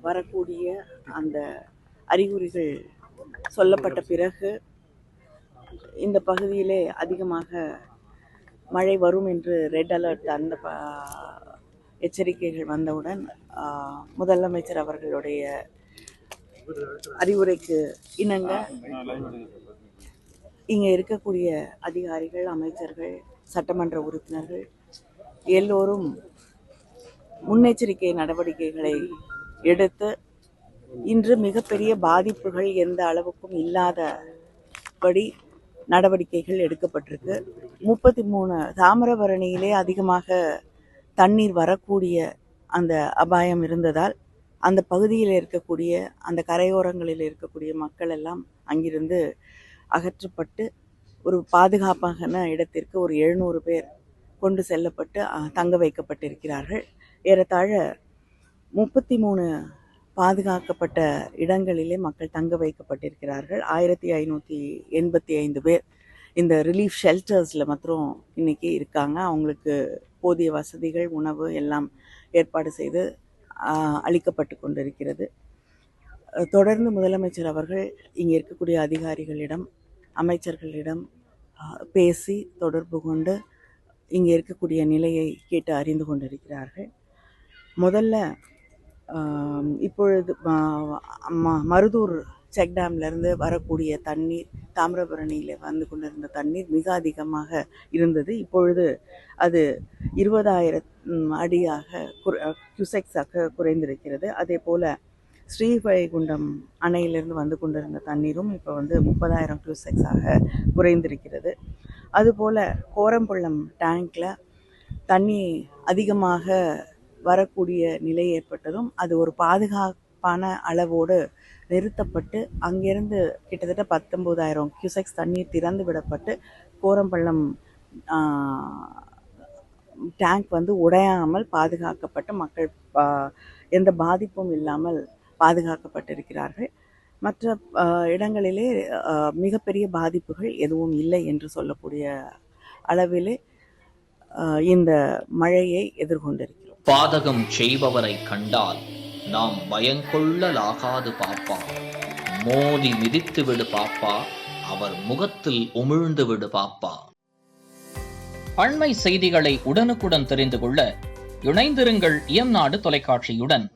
வரக்கூடிய அந்த அறிகுறிகள் சொல்லப்பட்ட பிறகு இந்த பகுதியிலே அதிகமாக மழை வரும் என்று ரெட் அலர்ட் அந்த எச்சரிக்கைகள் வந்தவுடன் முதலமைச்சர் அவர்களுடைய அறிவுரைக்கு இணங்க இங்கே இருக்கக்கூடிய அதிகாரிகள், அமைச்சர்கள், சட்டமன்ற உறுப்பினர்கள் எல்லோரும் முன்னெச்சரிக்கை நடவடிக்கைகளை எடுத்து இன்று மிகப்பெரிய பாதிப்புகள் எந்த அளவுக்கும் இல்லாதபடி நடவடிக்கைகள் எடுக்கப்பட்டிருக்கு. 33 தாமிரபரணியிலே அதிகமாக தண்ணீர் வரக்கூடிய அந்த அபாயம் இருந்ததால் அந்த பகுதியில் இருக்கக்கூடிய அந்த கரையோரங்களில் இருக்கக்கூடிய மக்கள் எல்லாம் அங்கிருந்து அகற்றப்பட்டு ஒரு பாதுகாப்பான இடத்திற்கு ஒரு 700 பேர் கொண்டு செல்லப்பட்டு தங்க வைக்கப்பட்டிருக்கிறார்கள். ஏறத்தாழ 33 பாதுகாக்கப்பட்ட இடங்களிலே மக்கள் தங்க வைக்கப்பட்டிருக்கிறார்கள். 1585 பேர் இந்த ரிலீஃப் ஷெல்டர்ஸில் மாத்திரம் இன்னைக்கு இருக்காங்க. அவங்களுக்கு போதிய வசதிகள், உணவு எல்லாம் ஏற்பாடு செய்து அளிக்கப்பட்டு கொண்டிருக்கிறது. தொடர்ந்து முதலமைச்சர் அவர்கள் இங்கே இருக்கக்கூடிய அதிகாரிகளிடம், அமைச்சர்களிடம் பேசி தொடர்பு கொண்டு இங்கே இருக்கக்கூடிய நிலையை கேட்டு அறிந்து கொண்டிருக்கிறார்கள். முதல்ல இப்பொழுது மருதூர் செக் டேம்லேருந்து வரக்கூடிய தண்ணீர், தாமிரபரணியில் வந்து கொண்டிருந்த தண்ணீர் மிக அதிகமாக இருந்தது. இப்பொழுது அது 20,000 அடியாக கியூசெக்ஸாக குறைந்திருக்கிறது. அதே போல் ஸ்ரீவைகுண்டம் அணையிலிருந்து வந்து கொண்டிருந்த தண்ணீரும் இப்போ வந்து 30,000 கியூசெக்ஸாக குறைந்திருக்கிறது. அதுபோல் கோரம்பள்ளம் டேங்கில் தண்ணி அதிகமாக வரக்கூடிய நிலை ஏற்பட்டதும் அது ஒரு பாதுகாப்பான அளவோடு நிறுத்தப்பட்டு அங்கிருந்து கிட்டத்தட்ட 19,000 கியூசெக்ஸ் தண்ணீர் திறந்து விடப்பட்டு கோரம்பள்ளம் டேங்க் வந்து உடையாமல் பாதுகாக்கப்பட்டு மக்கள் எந்த பாதிப்பும் இல்லாமல் பாதுகாக்கப்பட்டிருக்கிறார்கள். மற்ற இடங்களிலே மிகப்பெரிய பாதிப்புகள் எதுவும் இல்லை என்று சொல்லக்கூடிய அளவிலே இந்த மழையை எதிர்கொண்டிருக்கிறோம். பாதகம் செய்பவரை கண்டால் நாம் பயங்கொள்ளலாகாது பாப்பா, மோதி மிதித்து விடு பாப்பா, அவர் முகத்தில் உமிழ்ந்து விடு பாப்பா. அண்மை செய்திகளை உடனுக்குடன் தெரிந்து கொள்ள இணைந்திருங்கள் இயம்நாடு தொலைக்காட்சியுடன்.